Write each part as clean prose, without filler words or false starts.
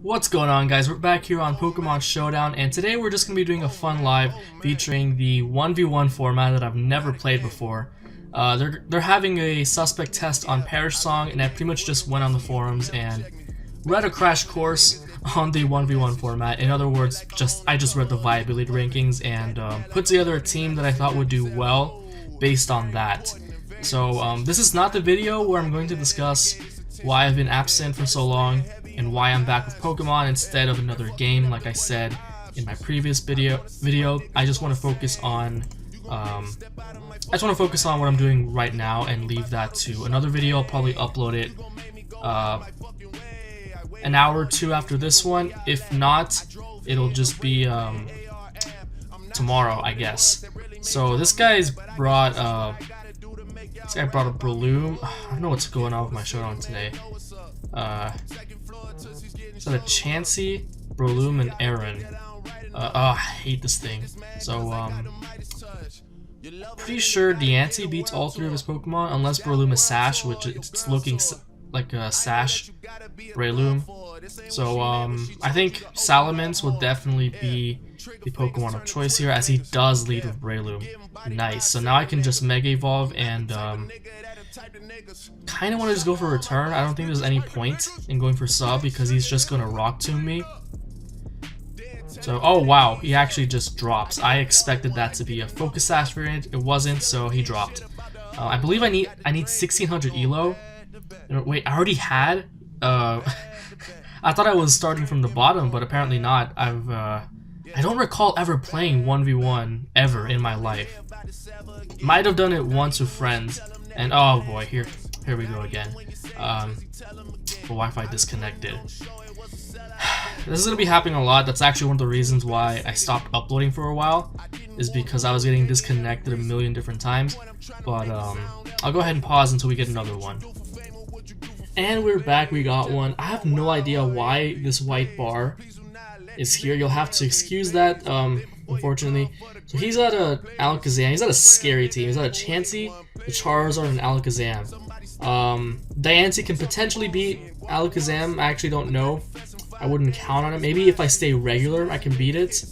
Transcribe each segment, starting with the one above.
What's going on, guys? We're back here on Pokemon Showdown, and today we're just going to be doing a fun live featuring the 1v1 format that I've never played before. They're having a suspect test on Parish Song, and I pretty much just went on the forums and read a crash course on the 1v1 format. In other words, I just read the viability rankings and put together a team that I thought would do well based on that. So this is not the video where I'm going to discuss why I've been absent for so long and why I'm back with Pokemon instead of another game. Like I said in my previous video, I just want to focus on what I'm doing right now and leave that to another video. I'll probably upload it an hour or two after this one. If not, it'll just be tomorrow, I guess. So this guy brought a Breloom. I don't know what's going on with my showdown today. Is that a Chansey, Breloom, and Aaron? I hate this thing. So, pretty sure Diancie beats all three of his Pokemon, unless Breloom is Sash, which it's looking like a Sash Breloom. So, I think Salamence would definitely be the Pokemon of choice here, as he does lead with Breloom. Nice. So now I can just Mega Evolve and kind of want to just go for return. I don't think there's any point in going for sub because he's just going to Rock Tomb me. So, oh wow, he actually just drops. I expected that to be a Focus Sash variant. It wasn't, so he dropped. I believe I need 1600 Elo. Wait, I already had? I thought I was starting from the bottom, but apparently not. I don't recall ever playing 1v1 ever in my life. Might have done it once with friends, and oh boy, here we go again. The Wi-Fi disconnected. This is gonna be happening a lot. That's actually one of the reasons why I stopped uploading for a while, is because I was getting disconnected a million different times. But I'll go ahead and pause until we get another one. And we're back. We got one. I have no idea why this white bar is here. You'll have to excuse that, unfortunately. So he's at a Alakazam. He's at a scary team. He's at a Chansey, a Charizard, and Alakazam. Diancie can potentially beat Alakazam. I actually don't know. I wouldn't count on it. Maybe if I stay regular, I can beat it.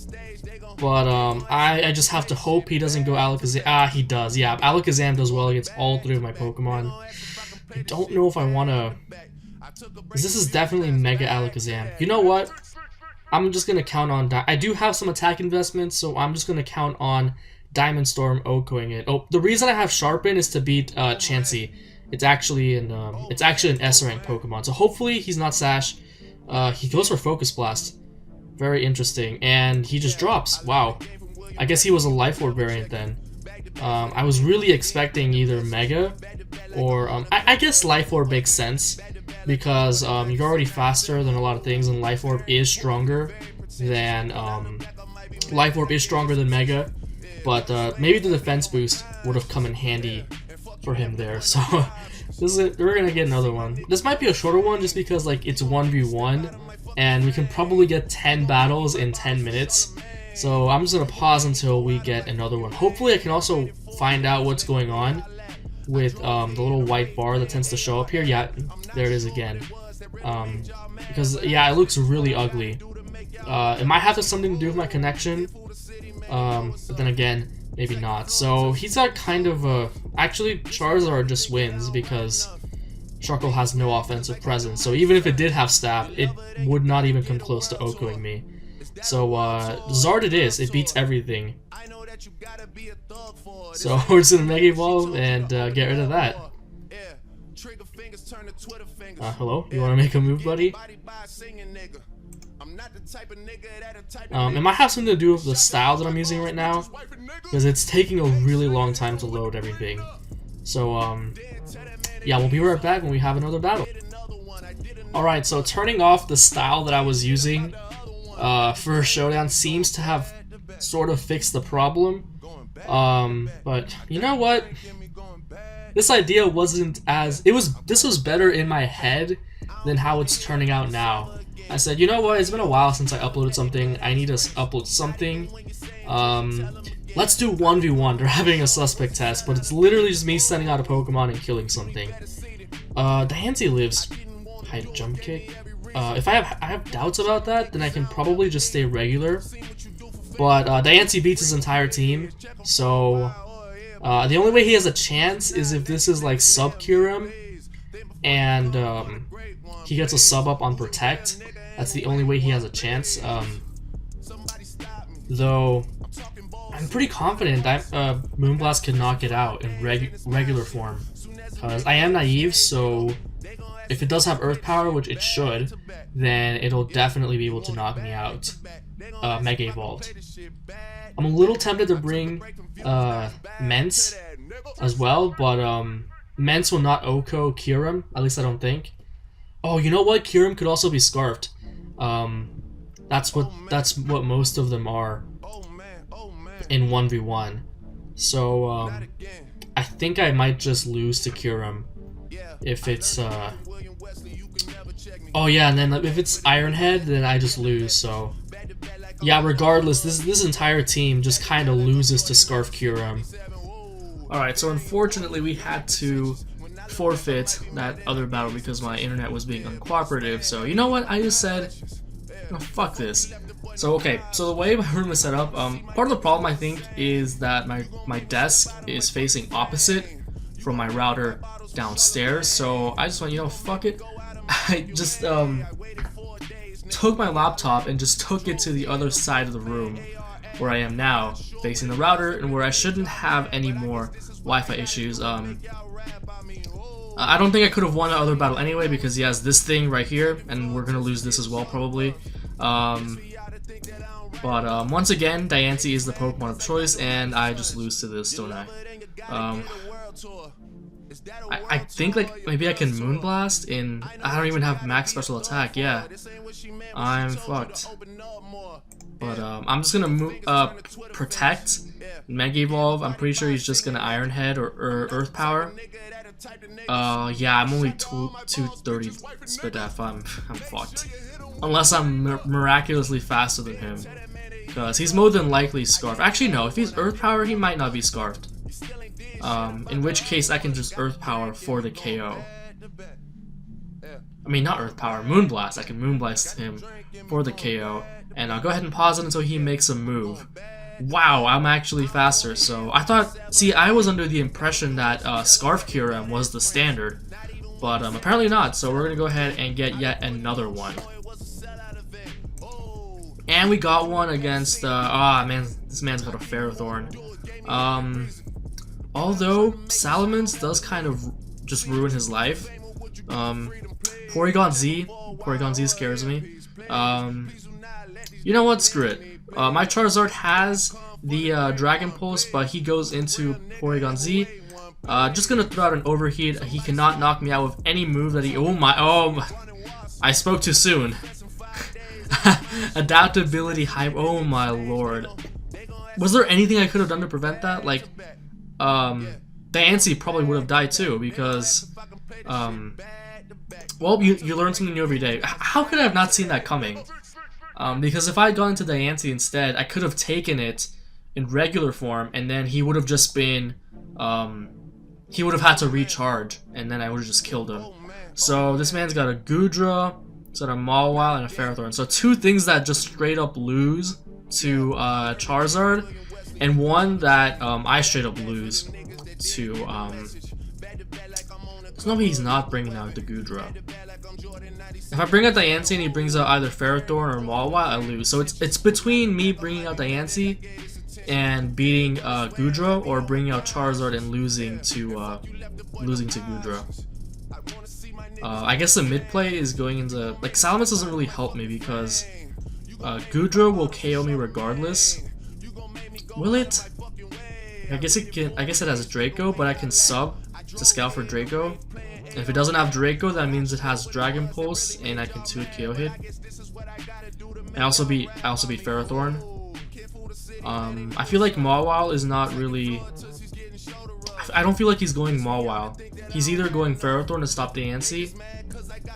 But I just have to hope he doesn't go Alakazam. Ah, he does. Yeah, Alakazam does well against all three of my Pokemon. I don't know if I want to... This is definitely Mega Alakazam. You know what? I'm just going to count on... I do have some attack investments, so I'm just going to count on Diamond Storm Okoing it. Oh, the reason I have Sharpen is to beat Chansey. It's actually an S rank Pokemon, so hopefully he's not Sash. He goes for Focus Blast. Very interesting. And he just drops. Wow. I guess he was a Life Orb variant then. I was really expecting either Mega or... I guess Life Orb makes sense, because you're already faster than a lot of things, and Life Orb is stronger than Mega. But maybe the defense boost would have come in handy for him there. So we're gonna get another one. This might be a shorter one just because like it's 1v1 and we can probably get 10 battles in 10 minutes. So I'm just gonna pause until we get another one. Hopefully I can also find out what's going on with the little white bar that tends to show up here. Yeah, there it is again. Because yeah, it looks really ugly. It might have something to do with my connection, but then again, maybe not. So he's got kind of a... Actually, Charizard just wins because Shuckle has no offensive presence. So even if it did have Stab, it would not even come close to Okoing me. So Zard it is. It beats everything. So we're just gonna Mega Evolve and get rid of that. Hello? You wanna make a move, buddy? It might have something to do with the style that I'm using right now, because it's taking a really long time to load everything. So yeah, we'll be right back when we have another battle. Alright, so turning off the style that I was using for Showdown seems to have sort of fixed the problem. But you know what? This idea wasn't as... This was better in my head than how it's turning out now. I said, you know what, it's been a while since I uploaded something. I need to upload something. Let's do 1v1. They're having a suspect test, but it's literally just me sending out a Pokemon and killing something. Diancie lives. High jump kick. if I have doubts about that, then I can probably just stay regular. But Diancie beats his entire team, so the only way he has a chance is if this is like sub Kyurem, and he gets a sub up on Protect. That's the only way he has a chance. Though I'm pretty confident that Moonblast can knock it out in regular form, because I am naive. So if it does have Earth Power, which it should, then it'll definitely be able to knock me out. Mega Evolved. I'm a little tempted to bring Mence as well, but Mence will not OHKO Kyurem, at least I don't think. Oh, you know what? Kyurem could also be Scarfed. That's what most of them are in 1v1. So I think I might just lose to Kyurem if it's oh yeah, and then if it's Ironhead, then I just lose. So yeah, regardless, this entire team just kind of loses to Scarf Kyurem. Alright, so unfortunately we had to forfeit that other battle because my internet was being uncooperative. So you know what, I just said, oh, fuck this. So okay, so the way my room is set up, part of the problem I think is that my desk is facing opposite from my router downstairs. So I just went, you know, fuck it. I just took my laptop and just took it to the other side of the room where I am now, facing the router, and where I shouldn't have any more Wi-Fi issues. I don't think I could have won the other battle anyway because he has this thing right here, and we're gonna lose this as well probably. But once again, Diancie is the Pokemon of choice, and I just lose to this, don't I? I think like maybe I can Moonblast in. I don't even have max special attack. Yeah, I'm fucked. But I'm just gonna Protect, Mega Evolve. I'm pretty sure he's just gonna Iron Head or Earth Power. Yeah, I'm only 230 Spadef. I'm fucked. Unless I'm miraculously faster than him, because he's more than likely Scarfed. Actually, no. If he's Earth Power, he might not be Scarfed. In which case I can just Earth Power for the KO. I mean, not Earth Power, Moonblast. I can Moonblast him for the KO. And I'll go ahead and pause it until he makes a move. Wow, I'm actually faster. So I thought, see, I was under the impression that Scarf Kyurem was the standard. But apparently not, so we're gonna go ahead and get yet another one. And we got one against, man, this man's got a Ferrothorn. Although Salamence does kind of just ruin his life. Porygon Z scares me. You know what? Screw it. My Charizard has the Dragon Pulse, but he goes into Porygon Z. Just gonna throw out an Overheat. He cannot knock me out with any move that he. Oh my! I spoke too soon. Adaptability hype. Oh my lord. Was there anything I could have done to prevent that? Like, Diancie probably would have died too because, well, you learn something new every day. How could I have not seen that coming? Because if I had gone into Diancie instead, I could have taken it in regular form, and then he would have just been, he would have had to recharge, and then I would have just killed him. So this man's got a Goodra, he's got a Mawile, and a Ferrothorn. So two things that just straight up lose to Charizard, and one that I straight up lose to. There's no way he's not bringing out the Goodra. If I bring out Diancie and he brings out either Ferrothorn or Mawile, I lose. So it's between me bringing out Diancie and beating Goodra, or bringing out Charizard and losing to Goodra. I guess the mid play is going into, like, Salamence doesn't really help me because Goodra will KO me regardless. Will it? I guess it can. I guess it has Draco, but I can sub to scout for Draco. And if it doesn't have Draco, that means it has Dragon Pulse, and I can 2 KO hit. I also beat Ferrothorn. I feel like Mawile is not really. I don't feel like he's going Mawile. He's either going Ferrothorn to stop Diancie,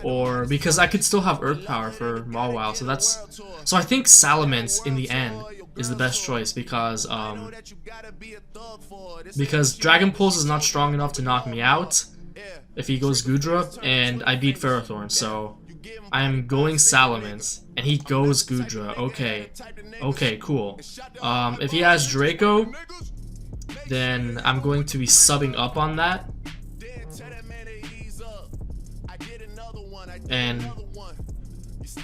or because I could still have Earth Power for Mawile. So that's. So I think Salamence in the end is the best choice because Dragon Pulse is not strong enough to knock me out if he goes Goodra, and I beat Ferrothorn. So I'm going Salamence, and he goes Gudra. Okay. Okay, cool. If he has Draco, then I'm going to be subbing up on that. And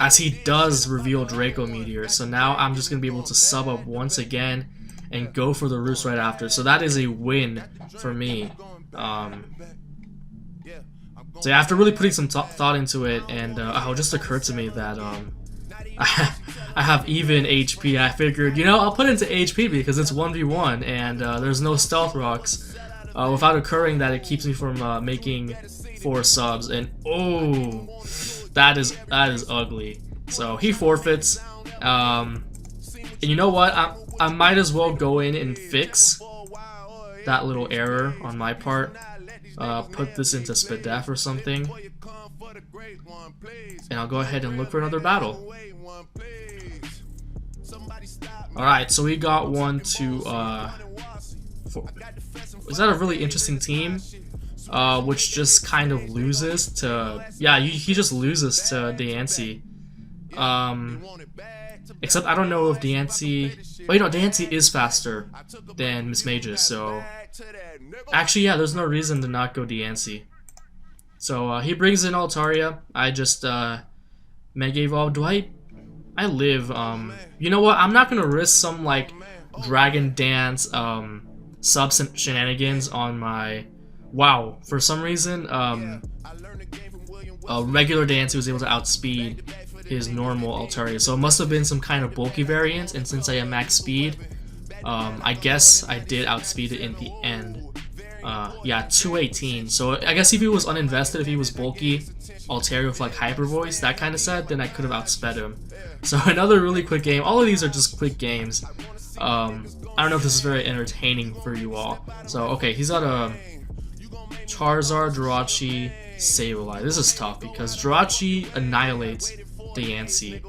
as he does reveal Draco Meteor, so now I'm just going to be able to sub up once again and go for the roost right after. So that is a win for me. So yeah, after really putting some thought into it, and it just occurred to me that I have even HP. I figured, you know, I'll put it into HP because it's 1v1 and there's no stealth rocks, without occurring that it keeps me from making 4 subs. And oh, that is ugly. So he forfeits. And you know what? I might as well go in and fix that little error on my part. Put this into Spadef or something, and I'll go ahead and look for another battle. Alright, so we got 1, 2, 4. Is that a really interesting team? Which just kind of loses to... Yeah, he just loses to Diancie. Except I don't know if Diancie... Wait, no, Diancie is faster than Miss Mages, so... Actually, yeah, there's no reason to not go Diancie. So, he brings in Altaria. I just, Mega Evolve. Do I live, You know what? I'm not gonna risk some, like, Dragon Dance, sub shenanigans on my... Wow, for some reason, regular Diancie was able to outspeed his normal Altaria. So it must have been some kind of bulky variant, and since I am max speed, I guess I did outspeed it in the end. Yeah, 218. So I guess if he was uninvested, if he was bulky, Altaria with like Hyper Voice, that kind of set, then I could have outsped him. So another really quick game. All of these are just quick games. I don't know if this is very entertaining for you all. So okay, he's got a Charizard, Jirachi, Sableye. This is tough because Jirachi annihilates Diancie.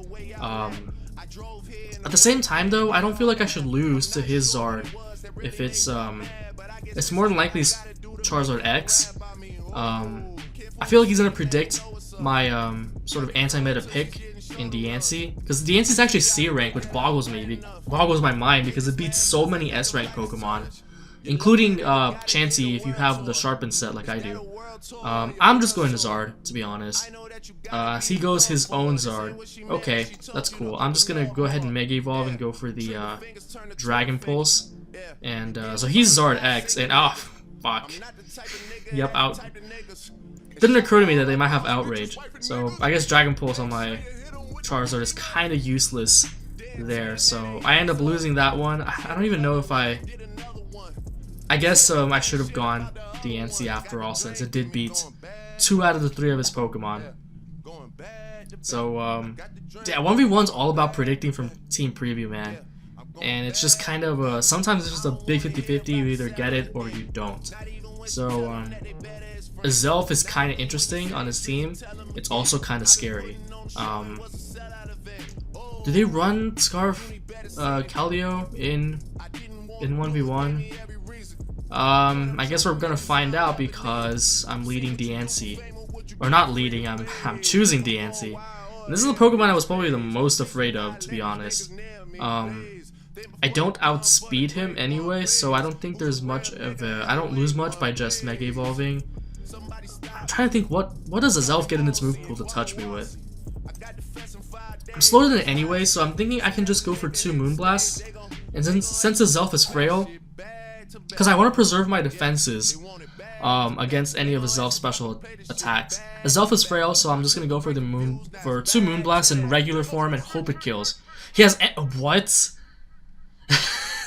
At the same time though, I don't feel like I should lose to his Zard if it's more than likely Charizard X. I feel like he's gonna predict my sort of anti-meta pick in Diancie, because Diancie is actually C rank, which boggles my mind because it beats so many S rank Pokemon, including Chansey if you have the sharpened set like I do. I'm just going to Zard, to be honest. So he goes his own Zard. Okay, that's cool. I'm just gonna go ahead and Mega Evolve and go for the Dragon Pulse. And so he's Zard X, and oh, fuck. Yep, out. Didn't occur to me that they might have Outrage. So I guess Dragon Pulse on my Charizard is kind of useless there. So I end up losing that one. I don't even know if I guess I should have gone Diancie after all, since it did beat 2 out of the 3 of his Pokemon. So yeah, 1v1's all about predicting from Team Preview, man. And it's just kind of sometimes it's just a big 50-50. You either get it or you don't. So Azelf is kind of interesting on his team. It's also kind of scary. Do they run Scarf Calio in 1v1? I guess we're gonna find out because I'm leading Diancie. Or not leading, I'm choosing Diancie. And this is the Pokemon I was probably the most afraid of, to be honest. I don't outspeed him anyway, so I don't think there's much of a... I don't lose much by just Mega Evolving. I'm trying to think, what does Azelf get in its move pool to touch me with? I'm slower than it anyway, so I'm thinking I can just go for 2 Moonblasts. And since Azelf is frail, because I want to preserve my defenses against any of Azelf's special attacks. Azelf is frail, so I'm just gonna go for 2 Moonblasts in regular form and hope it kills. He has what?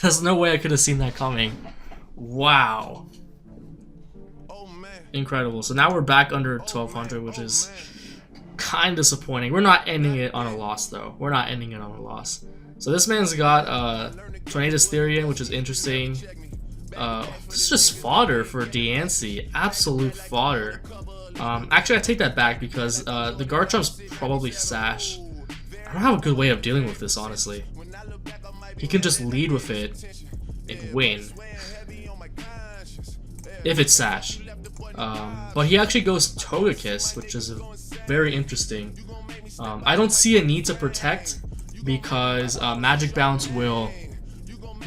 There's no way I could have seen that coming. Wow. Incredible. So now we're back under 1200, which is kind of disappointing. We're not ending it on a loss, though. We're not ending it on a loss. So this man's got Tornadus Therian, which is interesting. This is just fodder for Diancie. Absolute fodder. Actually, I take that back because the Garchomp's probably Sash. I don't have a good way of dealing with this, honestly. He can just lead with it and win. If it's Sash. But he actually goes Togekiss, which is very interesting. I don't see a need to protect because Magic Bounce will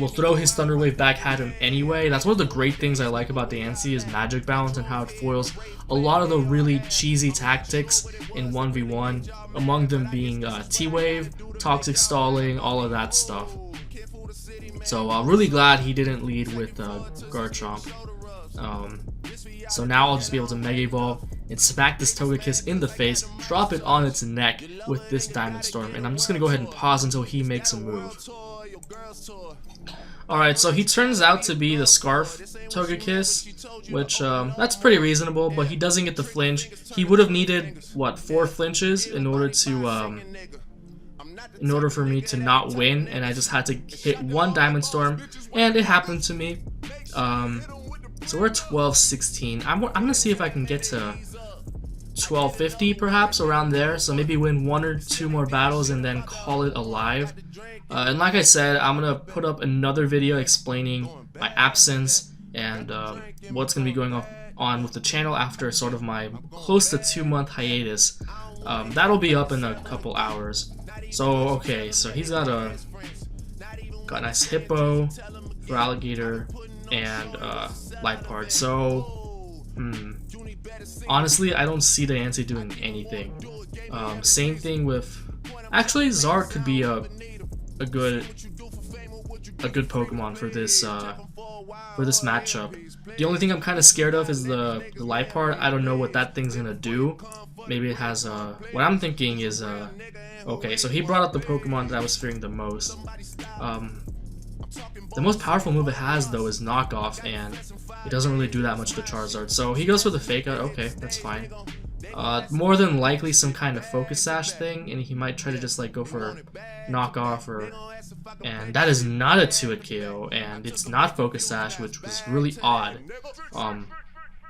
throw his Thunder Wave back at him anyway. That's one of the great things I like about Diancie is Magic Bounce and how it foils a lot of the really cheesy tactics in 1v1, among them being T-Wave, Toxic Stalling, all of that stuff. So really glad he didn't lead with Garchomp. So now I'll just be able to Mega Evolve and smack this Togekiss in the face, drop it on its neck with this Diamond Storm, and I'm just going to go ahead and pause until he makes a move. Alright, so he turns out to be the Scarf Togekiss, which that's pretty reasonable, but he doesn't get the flinch. He would have needed, what, 4 flinches in order for me to not win, and I just had to hit 1 Diamond Storm, and it happened to me. So we're 12-16. I'm gonna see if I can get to 1250 perhaps, around there, so maybe win 1 or 2 more battles and then call it alive. And like I said, I'm gonna put up another video explaining my absence and what's gonna be going on with the channel after sort of my close to 2-month hiatus. That'll be up in a couple hours. So okay, so he's got a nice Hippo for Alligator and Liepard. So honestly, I don't see Diancie doing anything. Same thing with, actually Zard could be a good Pokemon for this matchup. The only thing I'm kind of scared of is the Liepard. I don't know what that thing's gonna do. Maybe it has what I'm thinking is okay, so he brought up the Pokemon that I was fearing the most. The most powerful move it has though is Knockoff, and it doesn't really do that much to Charizard. So he goes for the Fake Out. Okay, that's fine. More than likely some kind of Focus Sash thing, and he might try to just like go for Knockoff, and that is not a 2-hit KO, and it's not Focus Sash, which was really odd.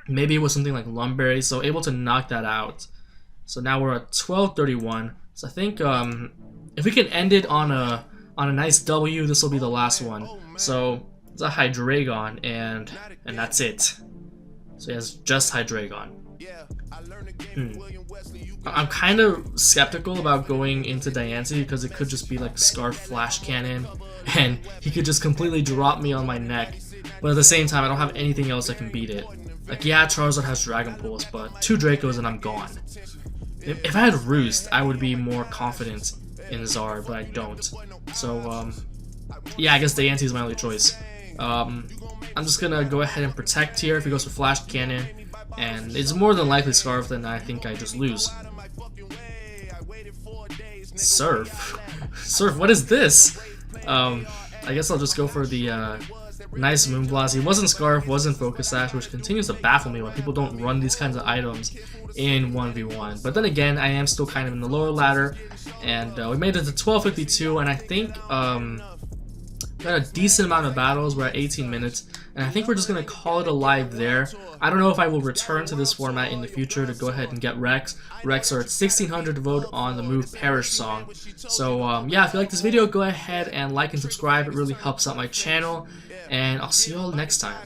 Maybe it was something like Lumberry, so able to knock that out. So now we're at 12-31. So I think if we can end it on a nice W, this will be the last one. So it's a Hydreigon, and that's it. So he has just Hydreigon. I'm kind of skeptical about going into Diancie because it could just be like Scarf Flash Cannon, and he could just completely drop me on my neck. But at the same time, I don't have anything else that can beat it. Like, yeah, Charizard has Dragon Pulse, but 2 Dracos and I'm gone. If I had Roost, I would be more confident in Zard, but I don't. So, yeah, I guess Diancie is my only choice. I'm just gonna go ahead and protect here if he goes for Flash Cannon, and it's more than likely Scarf, then I think I just lose. Surf? Surf, what is this? I guess I'll just go for the nice Moonblast. He wasn't Scarf, wasn't Focus Sash, which continues to baffle me when people don't run these kinds of items in 1v1. But then again, I am still kind of in the lower ladder, and we made it to 1252, and I think got a decent amount of battles. We're at 18 minutes, and I think we're just going to call it a live there. I don't know if I will return to this format in the future to go ahead and get Rex. Rex are at 1600 to vote on the move Perish Song. So yeah, if you like this video, go ahead and like and subscribe. It really helps out my channel, and I'll see you all next time.